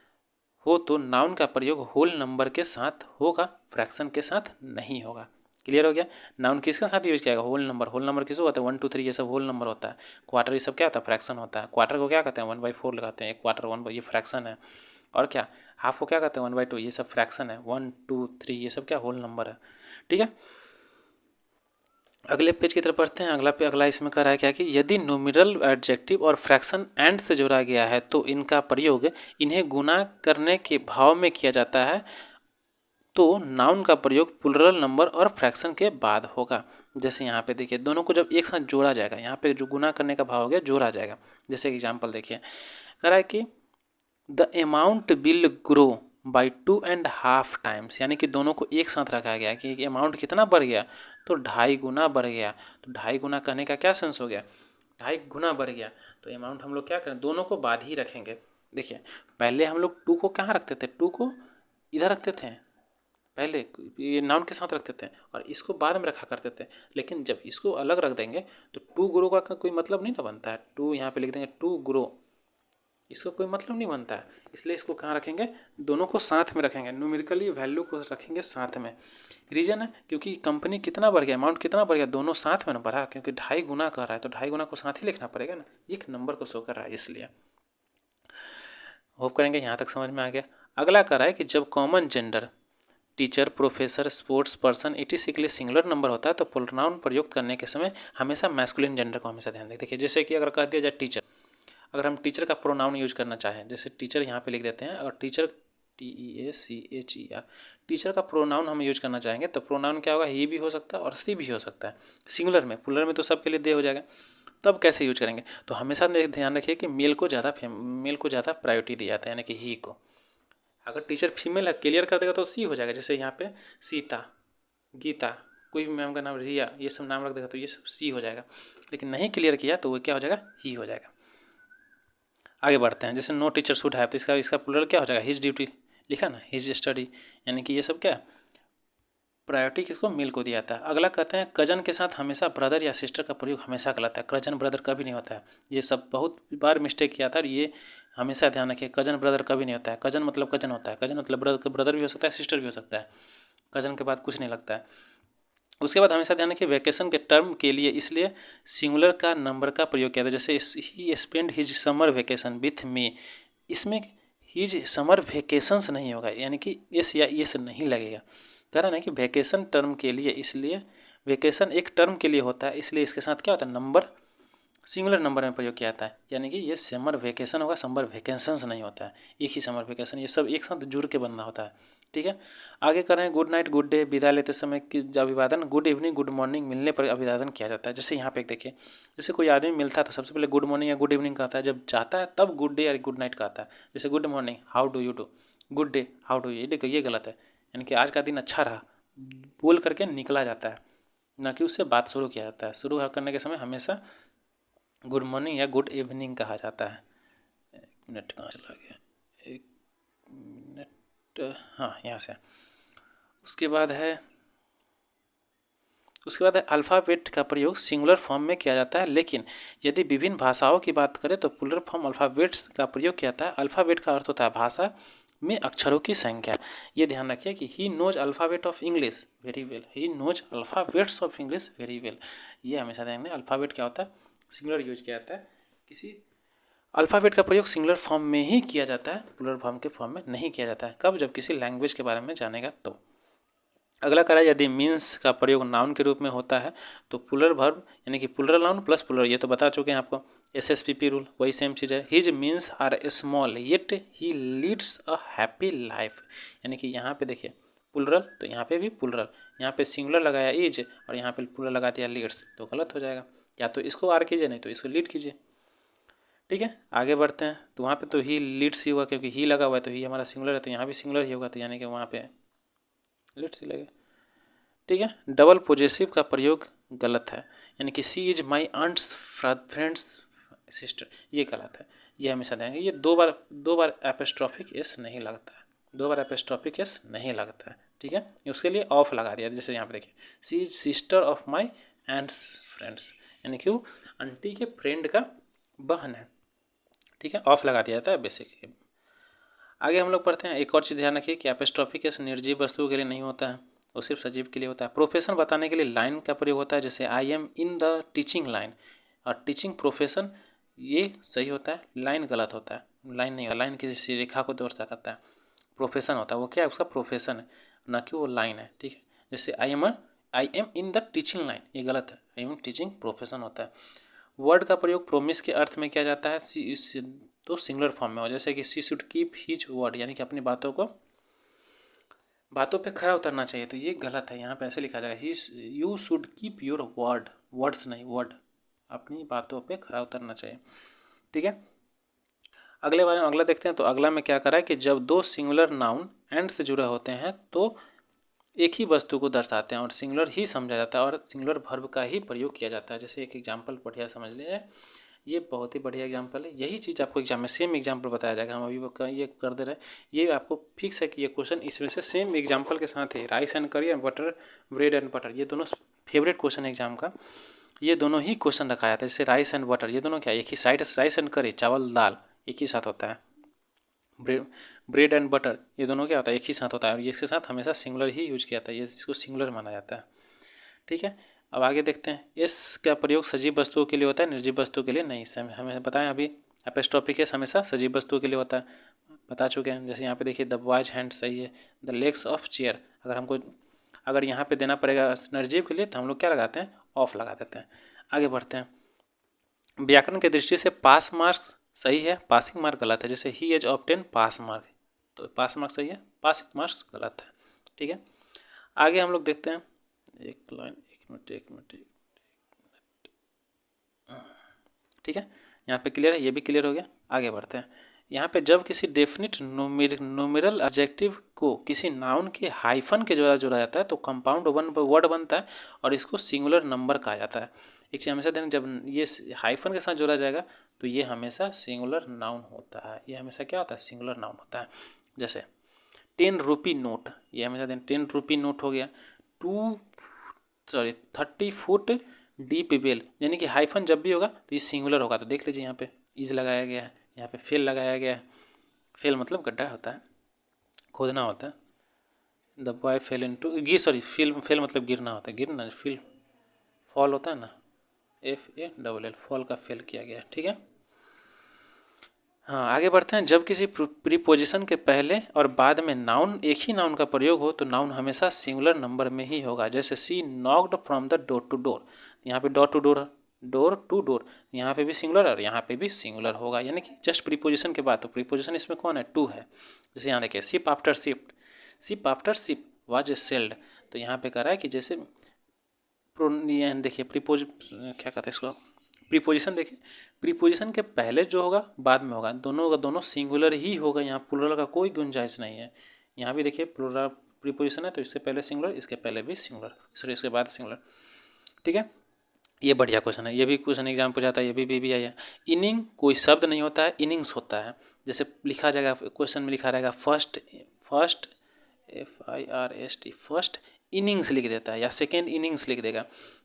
हो तो नाउन का प्रयोग होल नंबर के साथ होगा, फ्रैक्शन के साथ नहीं होगा। क्लियर हो गया। नाउन किसके साथ यूज किया जाएगा, होल नंबर। होल नंबर किसको होता है 1 2 3 ये सब होल नंबर होता है। क्वार्टर ये सब क्या होता है फ्रैक्शन होता है। क्वार्टर को क्या कहते हैं 1/4 लगाते हैं, एक क्वार्टर 1 ये फ्रैक्शन है। और क्या हाफ को क्या कहते हैं 1/2, ये सब फ्रैक्शन है। 1 2 3 ये सब क्या होल नंबर है। ठीक है, अगले पेज की तरफ पढ़ते हैं। अगला इसमें कह रहा है क्या कि यदि न्यूमेरल एडजेक्टिव और फ्रैक्शन एंड से जोड़ा गया है तो इनका प्रयोग इन्हें गुना करने के भाव में किया जाता है, तो नाउन का प्रयोग प्लुरल नंबर और फ्रैक्शन के बाद होगा। जैसे यहाँ पे देखिए दोनों को जब एक साथ जोड़ा जाएगा, यहाँ पे जो गुना करने का भाव हो गया जोड़ा जाएगा। जैसे एग्जाम्पल देखिए कह रहा है कि the amount will grow by 2.5 times, यानी कि दोनों को एक साथ रखा गया कि अमाउंट कितना बढ़ गया तो 2.5 गुना बढ़ गया। तो 2.5 गुना कहने का क्या सेंस हो गया, 2.5 गुना बढ़ गया। तो अमाउंट हम लोग क्या करें दोनों को बाद ही रखेंगे। देखिए पहले हम लोग 2 को कहाँ रखते थे, 2 को इधर रखते थे, पहले ये नाउन के साथ रखते थे और इसको बाद में रखा करते थे। लेकिन जब इसको अलग रख देंगे तो 2 ग्रो का कोई मतलब नहीं ना बनता है। 2 यहाँ पे लिख देंगे 2 ग्रो, इसको कोई मतलब नहीं बनता है, इसलिए इसको कहाँ रखेंगे, दोनों को साथ में रखेंगे, न्यूमेरिकली वैल्यू को रखेंगे साथ में। रीजन है क्योंकि कंपनी कितना बढ़ गया, अमाउंट कितना बढ़ गया, दोनों साथ में ना बढ़ा, क्योंकि 2.5 गुना कर रहा है तो 2.5 गुना को साथ ही लिखना पड़ेगा ना, एक नंबर को शो कर रहा है इसलिए। होप करेंगे यहाँ तक समझ में आ गया। अगला कर रहा है कि जब common gender teacher, professor, sports person etc के लिए सिंगुलर नंबर होता है तो प्रोनाउन प्रयोग करने के समय हमेशा मैस्कुलिन जेंडर को हमेशा ध्यान दें। देखिए जैसे कि अगर कह दिया जाए टीचर, अगर हम टीचर का प्रोनाउन यूज करना चाहें, जैसे टीचर यहाँ पे लिख देते हैं और टीचर TEACHER, टीचर का प्रोनाउन हम यूज करना चाहेंगे तो प्रोनाउन क्या होगा, ही भी हो सकता है और सी भी हो सकता है सिंगुलर में। प्लुरल में तो सबके लिए दे हो जाएगा। तब कैसे यूज करेंगे, तो हमेशा ध्यान रखिए कि मेल को ज़्यादा प्रायोरिटी दी जाता है, यानी कि ही को। अगर टीचर फीमेल है क्लियर कर देगा तो सी हो जाएगा। जैसे यहाँ पे सीता, गीता, कोई भी मैम का नाम, रिया, ये सब नाम रख देगा तो ये सब सी हो जाएगा। लेकिन नहीं क्लियर किया तो वो क्या हो जाएगा, ही हो जाएगा। आगे बढ़ते हैं। जैसे नो टीचर शुड हैव, तो इसका प्लुरल क्या हो जाएगा, हिज ड्यूटी लिखा ना, हिज स्टडी, यानी कि ये सब क्या प्रायोरिटी किसको, मेल को दिया जाता है। अगला कहते हैं कजन के साथ हमेशा ब्रदर या सिस्टर का प्रयोग हमेशा गलत है। कजन ब्रदर कभी नहीं होता है, ये सब बहुत बार मिस्टेक किया था और ये हमेशा ध्यान रखिए, कजन ब्रदर कभी नहीं होता है। कजन मतलब कजन होता है, कजन मतलब ब्रदर भी हो सकता है, सिस्टर भी हो सकता है, कजन के बाद कुछ नहीं लगता है। उसके बाद हमेशा ध्यान रखिए वैकेशन के टर्म के लिए इसलिए सिंगुलर का नंबर का प्रयोग किया था। जैसे he spend his summer vacation with me, इसमें हिज समर वेकेशंस नहीं होगा, यानी कि इस या इस नहीं लगेगा। कारण है कि वैकेशन टर्म के लिए, इसलिए वैकेशन एक टर्म के लिए होता है, इसलिए इसके साथ क्या होता है, नंबर सिंगुलर नंबर में प्रयोग किया जाता है। यानी कि ये समर वेकेशन होगा, समर वेकेशंस नहीं होता है, एक ही समर वेकेशन, ये सब एक साथ जुड़ के बनना होता है। ठीक है, आगे कर रहे हैं गुड नाइट गुड डे, विदा लेते समय कि अभिवादन गुड इवनिंग गुड मॉर्निंग मिलने पर अभिवादन किया जाता है। जैसे यहाँ पे देखिए, जैसे कोई आदमी मिलता है तो सबसे पहले गुड मॉर्निंग या गुड इवनिंग कहता है, जब चाहता है तब गुड डे या गुड नाइट कहता है। जैसे good morning how do you do, good day how do you, देखो ये गलत है, यानी कि आज का दिन अच्छा रहा बोल करके निकला जाता है, ना कि उससे बात शुरू किया जाता है। शुरू करने के समय हमेशा गुड मॉर्निंग या गुड इवनिंग कहा जाता है। एक मिनट कहाँ चला गया, एक मिनट, हाँ यहाँ से। उसके बाद है अल्फ़ाबेट का प्रयोग सिंगुलर फॉर्म में किया जाता है, लेकिन यदि विभिन्न भाषाओं की बात करें तो प्लूरल फॉर्म अल्फ़ाबेट्स का प्रयोग किया जाता है। अल्फ़ाबेट का अर्थ होता है भाषा में अक्षरों की संख्या। ये ध्यान रखिए कि he knows alphabet of English very well, he knows alphabets of English very well. ये हमेशा ध्यान रखना, अल्फ़ाबेट क्या होता है, सिंगुलर यूज किया जाता है। किसी अल्फ़ाबेट का प्रयोग सिंगुलर फॉर्म में ही किया जाता है, प्लूरल फॉर्म के फॉर्म में नहीं किया जाता है। कब, जब किसी लैंग्वेज के बारे में जानेगा तो। अगला करा, यदि मीन्स का प्रयोग नाउन के रूप में होता है तो प्लूरल वर्ब यानी कि प्लूरल नाउन प्लस प्लूरल, ये तो बता चुके हैं आपको, SSPP रूल वही सेम चीज़ है। His means are small yet he leads a happy life, यानी कि यहाँ पे देखिए प्लूरल, तो यहाँ पे भी प्लूरल, यहाँ पे सिंगुलर लगाया इज और यहाँ पे प्लूरल लगा दिया लीड्स, तो गलत हो जाएगा। या तो इसको आर कीजिए, नहीं तो इसको लीड कीजिए। ठीक है, आगे बढ़ते हैं। तो वहाँ पे तो ही लीड्स ही हुआ, क्योंकि ही लगा हुआ है तो ही हमारा सिंगुलर है, तो यहाँ भी सिंगुलर ही होगा, तो यानी कि वहाँ पे लीड्स ही लगेगा। ठीक है, डबल पॉजेसिव का प्रयोग गलत है, यानी कि she is my aunt's friend's sister, ये गलत है। ये हमेशा देंगे, ये दो बार एपिस्ट्रोफिक एस नहीं लगता है, दो बार एपिस्ट्रोफिक एस नहीं लगता है। ठीक है, उसके लिए ऑफ लगा दिया, जैसे यहाँ पे देखिए she is sister of my aunt's friends, यानी कि वो आंटी के फ्रेंड का बहन है। ठीक है, ऑफ लगा दिया जाता है बेसिक। आगे हम लोग पढ़ते हैं, एक और चीज़ ध्यान रखिए कि एपिस्ट्रोफिक एस निर्जीव वस्तुओं के लिए नहीं होता है, वो सिर्फ सजीव के लिए होता है। प्रोफेशन बताने के लिए लाइन का प्रयोग होता है, जैसे I am in the teaching line, और टीचिंग प्रोफेशन ये सही होता है, लाइन गलत होता है। लाइन नहीं होता, लाइन किसी रेखा को दर्शा करता है, प्रोफेशन होता है, वो क्या है, उसका प्रोफेशन है, ना कि वो लाइन है। ठीक है, जैसे I am in the teaching line, ये गलत है, आई एम टीचिंग प्रोफेशन होता है। वर्ड का प्रयोग प्रोमिस के अर्थ में किया जाता है, तो सिंगुलर फॉर्म में हो, जैसे कि सी शुड कीप हिज वर्ड, यानी कि अपनी बातों पे खरा उतरना चाहिए, तो ये गलत है। यहाँ पे ऐसे लिखा जाएगा ही you should keep your word, words नहीं वर्ड, अपनी बातों पे खरा उतरना चाहिए। ठीक है, अगले बारे में अगला देखते हैं। तो अगला में क्या करा है कि जब दो सिंगुलर नाउन एंड से जुड़े होते हैं तो एक ही वस्तु को दर्शाते हैं और सिंगुलर ही समझा जाता है और सिंगुलर वर्ब का ही प्रयोग किया जाता है। जैसे एक एग्जाम्पल बढ़िया समझ लीजिए, ये बहुत ही बढ़िया एग्जाम्पल है, यही चीज़ आपको एग्जाम में सेम एग्जाम्पल बताया जाएगा, हम अभी ये कर दे रहे हैं, ये आपको फिक्स है कि ये क्वेश्चन इसमें से सेम एग्जाम्पल के साथ है। राइस एंड करी and butter, bread and butter, ये दोनों फेवरेट क्वेश्चन है एग्जाम का, ये दोनों ही क्वेश्चन रखा जाता है। जैसे राइस एंड बटर, ये दोनों क्या, एक ही साइड, राइस एंड करी चावल दाल एक ही साथ होता है, ब्रेड एंड बटर ये दोनों क्या होता है, एक ही साथ होता है, और इसके साथ हमेशा सिंगुलर ही यूज किया जाता है, ये इसको सिंगुलर माना जाता है। ठीक है, अब आगे देखते हैं, एस का प्रयोग सजीव वस्तुओं के लिए होता है, निर्जीव वस्तुओं के लिए नहीं। हमें बताएं अभी, एपिस्ट्रोफिक एस हमेशा सजीव वस्तुओं के लिए होता है, बता चुके हैं। जैसे यहाँ पे देखिए द बॉयज हैंड सही है, द लेग्स ऑफ चेयर, अगर यहाँ पे देना पड़ेगा निर्जीव के लिए तो हम लोग क्या लगाते हैं, ऑफ लगा देते हैं। आगे बढ़ते हैं, व्याकरण की दृष्टि से पास मार्क्स सही है, पासिंग मार्क गलत है। जैसे ही एज ऑब्टेन पास मार्क, तो पास मार्क सही है, पासिंग मार्क्स गलत है। ठीक है, आगे हम लोग देखते हैं, एक लाइन, एक मिनट। ठीक है, यहाँ पे क्लियर है, ये भी क्लियर हो गया। आगे बढ़ते हैं, यहाँ पे जब किसी डेफिनिट नोमिरल एडजेक्टिव को किसी नाउन के हाइफन के द्वारा जोड़ा जाता है तो कंपाउंड वर्ड बनता है और इसको सिंगुलर नंबर कहा जाता है। एक चीज़ हमेशा देखें, जब ये हाइफन के साथ जोड़ा जाएगा तो ये हमेशा सिंगुलर नाउन होता है, ये हमेशा क्या होता है, सिंगुलर नाउन होता है। जैसे 10 रुपी नोट, ये हमेशा देखें 10 रुपी नोट हो गया। 30 फुट डीप वेल, यानी कि हाइफन जब भी होगा तो ये सिंगुलर होगा, तो देख लीजिए यहाँ पे इज लगाया गया है, यहाँ पे फेल लगाया गया है। फेल मतलब गड्ढा होता है, खोदना होता है, the boy fail into fail मतलब गिरना होता है, गिरना, फॉल होता है ना, FALL, फॉल का फेल किया गया, ठीक है। हाँ, आगे बढ़ते हैं। जब किसी प्रीपोजिशन के पहले और बाद में नाउन, एक ही नाउन का प्रयोग हो तो नाउन हमेशा सिंगुलर नंबर में ही होगा। जैसे she knocked from the door to door, यहाँ पे डोर टू डोर, यहाँ पे भी सिंगुलर और यहाँ पे भी सिंगुलर होगा, यानी कि जस्ट प्रीपोजिशन के बाद। तो प्रीपोजिशन इसमें कौन है, टू है। जैसे यहाँ देखिए ship after ship was sailed, तो यहाँ पे कह रहा है कि जैसे देखिए क्या कहते हैं इसको, प्रीपोजिशन देखिए, प्रीपोजिशन के पहले जो होगा बाद में होगा, दोनों का दोनों सिंगुलर ही होगा, यहाँ प्लूरल का कोई गुंजाइश नहीं है। यहाँ भी देखिए प्लूरल प्रीपोजिशन है तो इससे पहले सिंगुलर, इसके पहले भी सिंगुलर, इसके बाद सिंगुलर, ठीक है। ये बढ़िया क्वेश्चन है, ये भी क्वेश्चन एग्जाम पूछा था, ये भी आया। इनिंग कोई शब्द नहीं होता है, इनिंग्स होता है। जैसे लिखा जाएगा, क्वेश्चन में लिखा रहेगा फर्स्ट FIRST, फर्स्ट इनिंग्स लिख देता है या सेकेंड इनिंग्स लिख देगा,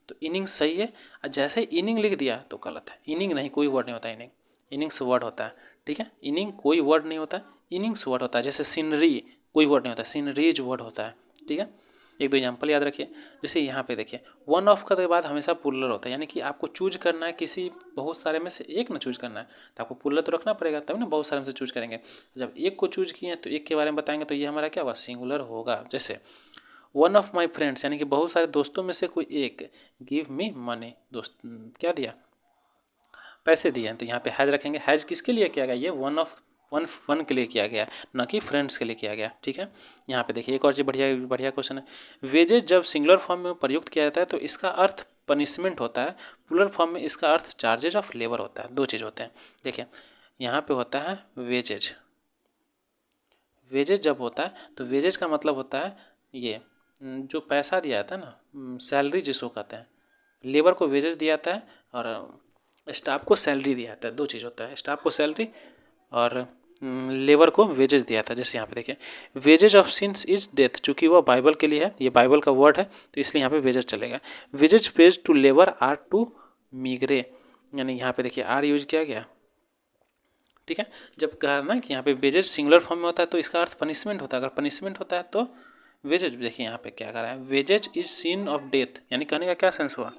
तो इनिंग्स सही है। और जैसे इनिंग लिख दिया तो गलत है। इनिंग नहीं, कोई वर्ड नहीं होता है इनिंग्स वर्ड होता है, ठीक है। इनिंग कोई वर्ड नहीं होता है, इनिंग्स वर्ड होता है। जैसे सीनरी कोई वर्ड नहीं होता, सीनरीज वर्ड होता है, ठीक है। एक दो एग्जाम्पल याद रखिए। जैसे यहाँ पे देखिए वन ऑफ का बाद हमेशा पुलर होता है, यानी कि आपको चूज करना है, किसी बहुत सारे में से एक ना चूज करना है, तो आपको पुलर तो रखना पड़ेगा, तब ना बहुत सारे में से चूज करेंगे। जब एक को चूज किए तो एक के बारे में बताएंगे तो ये हमारा क्या होगा, सिंगुलर होगा। जैसे वन ऑफ माई फ्रेंड्स, यानी कि बहुत सारे दोस्तों में से कोई एक, गिव मी मनी, दोस्त क्या दिया, पैसे दिए हैं, तो यहाँ पे हैज रखेंगे। हैज किसके लिए किया गया, ये वन के लिए किया गया, न कि फ्रेंड्स के लिए किया गया, ठीक है। यहाँ पे देखिए एक और चीज़ बढ़िया क्वेश्चन है। वेजेज जब सिंगुलर फॉर्म में प्रयुक्त किया जाता है तो इसका अर्थ पनिशमेंट होता है, प्लूरल फॉर्म में इसका अर्थ चार्जेज ऑफ लेबर होता है। दो चीज़ होते हैं, देखिए यहाँ पे होता है वेजेज जब होता है तो वेजेज का मतलब होता है ये जो पैसा दिया जाता है ना, सैलरी जिसको कहते हैं। लेबर को वेजेज दिया जाता है और स्टाफ को सैलरी दिया जाता है, दो चीज़ होता है, स्टाफ को सैलरी और लेबर को वेजेज दिया था। जैसे यहाँ पे देखिए wages of sins is death, चूँकि वह बाइबल के लिए है, ये बाइबल का वर्ड है तो इसलिए यहाँ पे वेजेज चलेगा। Wages pays to labour are too meagre, यानी यहाँ पे देखिए आर यूज किया गया, ठीक है। जब कहा ना कि यहाँ पे वेजेज सिंगुलर फॉर्म में होता है तो इसका अर्थ पनिशमेंट होता है। अगर पनिशमेंट होता है तो वेजेज, देखिए यहाँ पे क्या कर रहा है, wages is sin of death, यानी कहने का क्या सेंस हुआ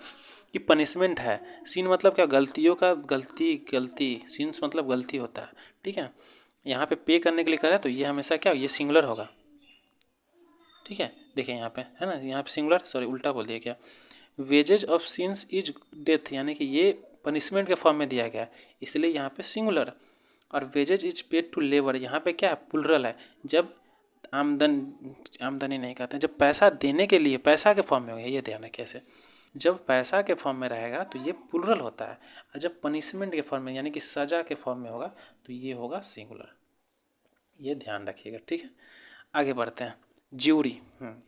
कि पनिशमेंट है। सीन मतलब क्या, गलतियों का गलती, सीन्स मतलब गलती होता है, ठीक है। यहाँ पे पे करने के लिए करा है तो ये हमेशा क्या, ये सिंगुलर होगा, ठीक है। देखिए यहाँ पे है ना, यहाँ पे सिंगुलर, सॉरी उल्टा बोल दिया क्या, wages of sins is death, यानी कि ये पनिशमेंट के फॉर्म में दिया गया इसलिए यहाँ पे सिंगुलर। और wages is paid to labour, यहाँ पे क्या है, प्लूरल है। जब आमदनी नहीं कहते हैं, जब पैसा देने के लिए पैसा के फॉर्म में होगा, ये ध्यान है कैसे, जब पैसा के फॉर्म में रहेगा तो ये प्लूरल होता है, और जब पनिशमेंट के फॉर्म में यानी कि सज़ा के फॉर्म में होगा तो ये होगा सिंगुलर, ये ध्यान रखिएगा, ठीक है। आगे बढ़ते हैं। ज्यूरी,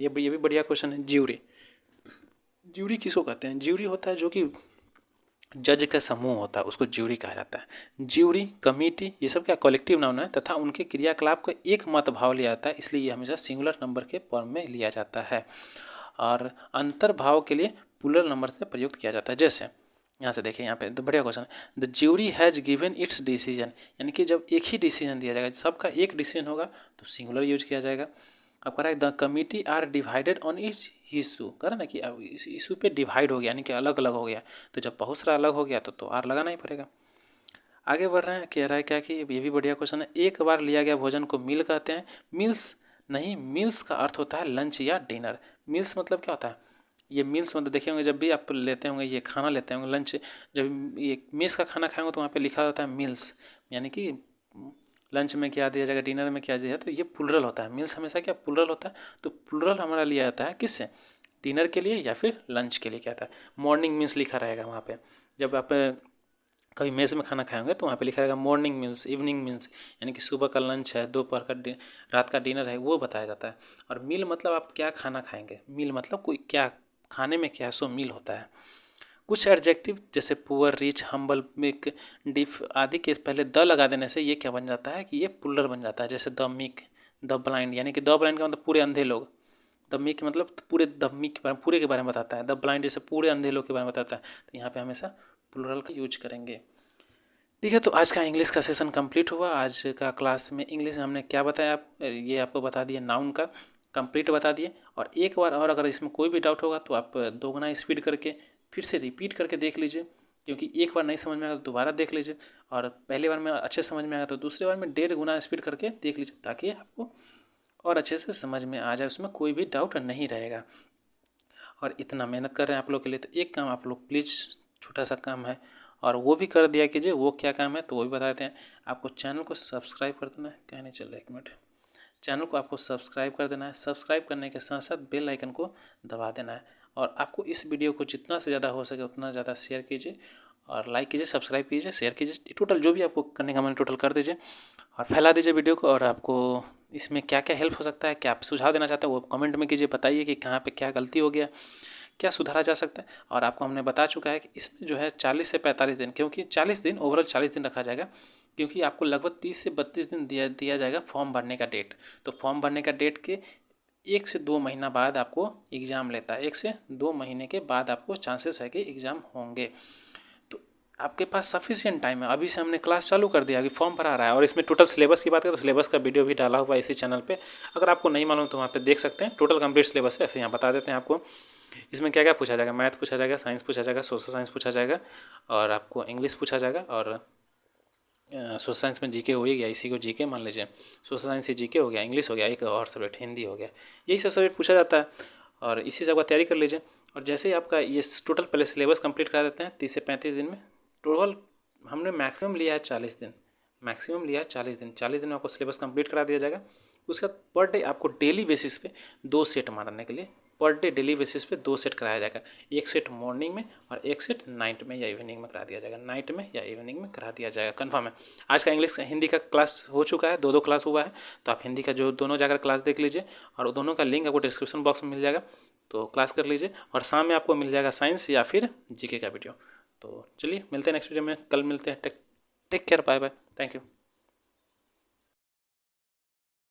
ये भी बढ़िया क्वेश्चन है। ज्यूरी किसको कहते हैं, ज्यूरी होता है जो कि जज का समूह होता है, उसको ज्यूरी कहा जाता है। ज्यूरी, कमिटी, ये सब क्या कलेक्टिव नाउन है तथा उनके क्रियाकलाप को एक मत भाव लिया जाता है, इसलिए ये हमेशा सिंगुलर नंबर के फॉर्म में लिया जाता है और अंतर्भाव के लिए प्लूरल नंबर से प्रयुक्त किया जाता है। जैसे यहाँ से देखिए, यहाँ पे तो बढ़िया क्वेश्चन है। The jury has given it's decision, यानी कि जब एक ही डिसीजन दिया जाएगा, सबका एक डिसीजन होगा तो सिंगुलर यूज किया जाएगा। अब कह रहा है the committee are divided on each issue, कह रहा ना कि अब इस इशू पे डिवाइड हो गया, यानी कि अलग अलग हो गया, तो जब बहुत सारा अलग हो गया तो आर लगाना ही पड़ेगा। आगे बढ़ रहे हैं, कह रहा है क्या कि ये भी बढ़िया क्वेश्चन है। एक बार लिया गया भोजन को मील कहते हैं। मील्स नहीं, मील्स का अर्थ होता है लंच या डिनर। मील्स मतलब क्या होता है, ये मील्स मतलब देखे होंगे जब भी आप लेते होंगे, ये खाना लेते होंगे लंच, जब ये मेस का खाना खाएंगे तो वहाँ पे लिखा होता है मील्स, यानी कि लंच में क्या दिया जाएगा, डिनर में क्या दिया जाएगा, तो ये प्लूरल होता है। मील्स हमेशा क्या प्लूरल होता है, तो प्लूरल हमारा लिया जाता है किससे, डिनर के लिए या फिर लंच के लिए क्या था। मॉर्निंग मील्स लिखा रहेगा वहाँ पे, जब आप कभी मेस में खाना खाएंगे तो वहाँ पे लिखा रहेगा मॉर्निंग मील्स, इवनिंग मील्स, यानी कि सुबह का लंच है, दोपहर का रात का डिनर है, वो बताया जाता है। और मील मतलब आप क्या खाना खाएंगे, मील मतलब कोई क्या खाने में क्या, सो मील होता है। कुछ एडजेक्टिव जैसे पुअर, रिच, हम्बल, मिक, डिफ आदि के पहले द लगा देने से ये क्या बन जाता है कि ये प्लूरल बन जाता है। जैसे द मीक, द ब्लाइंड, यानी कि द ब्लाइंड का मतलब पूरे अंधे लोग, द मीक मतलब पूरे, द मीक पूरे के बारे में बताता है, द ब्लाइंड जैसे पूरे अंधे लोग के बारे में बताता है, तो यहाँ पे हमेशा प्लूरल का यूज करेंगे। ठीक है, तो आज का इंग्लिश का सेशन कंप्लीट हुआ। आज का क्लास में इंग्लिश हमने क्या बताया, ये आपको बता दिया नाउन का, कंप्लीट बता दिए। और एक बार और अगर इसमें कोई भी डाउट होगा तो आप 2 गुना स्पीड करके फिर से रिपीट करके देख लीजिए, क्योंकि एक बार नहीं समझ में आएगा तो दोबारा देख लीजिए, और पहली बार में अच्छे समझ में आएगा तो दूसरी बार में 1.5 गुना स्पीड करके देख लीजिए, ताकि आपको और अच्छे से समझ में आ जाए, उसमें कोई भी डाउट नहीं रहेगा। और इतना मेहनत कर रहे हैं आप लोग के लिए, तो एक काम आप लोग प्लीज़, छोटा सा काम है और वो भी कर दिया कीजिए। वो क्या काम है तो वो भी बता देते हैं। आपको चैनल को सब्सक्राइब कर देना है, क्या नहीं चल रहा, 1 मिनट। चैनल को आपको सब्सक्राइब कर देना है, सब्सक्राइब करने के साथ साथ बेल आइकन को दबा देना है। और आपको इस वीडियो को जितना से ज़्यादा हो सके उतना ज़्यादा शेयर कीजिए और लाइक कीजिए, सब्सक्राइब कीजिए, शेयर कीजिए, टोटल जो भी आपको करने का मन टोटल कर दीजिए और फैला दीजिए वीडियो को। और आपको इसमें क्या क्या हेल्प हो सकता है, क्या आप सुझाव देना चाहते हैं वो कमेंट में कीजिए, बताइए कि कहाँ पे क्या गलती हो गया, क्या सुधारा जा सकता है। और आपको हमने बता चुका है कि इसमें जो है 40 से 45 दिन, क्योंकि 40 दिन ओवरऑल 40 दिन रखा जाएगा, क्योंकि आपको लगभग 30 से 32 दिन दिया जाएगा फॉर्म भरने का डेट। तो फॉर्म भरने का डेट के 1 से 2 महीना बाद आपको एग्ज़ाम लेता है, 1 से 2 महीने के बाद आपको चांसेस है कि एग्ज़ाम होंगे। तो आपके पास सफिशिएंट टाइम है। अभी से हमने क्लास चालू कर दिया, अभी फॉर्म भरा रहा है। और इसमें टोटल सिलेबस की बात करें तो सिलेबस का वीडियो भी डाला हुआ है इसी चैनल पे, अगर आपको नहीं मालूम तो वहाँ पे देख सकते हैं। टोटल कंप्लीट सिलेबस है, ऐसे यहाँ बता देते हैं आपको। इसमें क्या क्या पूछा जाएगा, मैथ पूछा जाएगा, साइंस पूछा जाएगा, सोशल साइंस पूछा जाएगा, और आपको इंग्लिश पूछा जाएगा। और सोशल साइंस में जीके हो ही गया, इसी को जीके मान लीजिए। सोशल साइंस से जीके हो गया, इंग्लिश हो गया, एक और सब्जेक्ट हिंदी हो गया, यही सब सब्जेक्ट पूछा जाता है। और इसी सब का तैयारी कर लीजिए। और जैसे ही आपका ये टोटल पहले सिलेबस कंप्लीट करा देते हैं 30 से 35 दिन में। टोटल हमने मैक्सिमम लिया है 40 दिन, मैक्सिमम लिया है 40 दिन। 40 दिन में आपको सिलेबस कंप्लीट करा दिया जाएगा। उसके बाद पर डे आपको डेली बेसिस पे 2 सेट मारने के लिए, पर डे डेली बेसिस पे 2 सेट कराया जाएगा। 1 सेट मॉर्निंग में और 1 सेट नाइट में या इवनिंग में करा दिया जाएगा, नाइट में या इवनिंग में करा दिया जाएगा, कंफर्म है। आज का इंग्लिश हिंदी का क्लास हो चुका है, 2 क्लास हुआ है, तो आप हिंदी का जो दोनों जाकर क्लास देख लीजिए, और दोनों का लिंक आपको डिस्क्रिप्शन बॉक्स में मिल जाएगा, तो क्लास कर लीजिए। और शाम में आपको मिल जाएगा साइंस या फिर जीके का वीडियो। तो चलिए मिलते हैं नेक्स्ट वीडियो में, कल मिलते हैं। Take care, bye bye, thank you.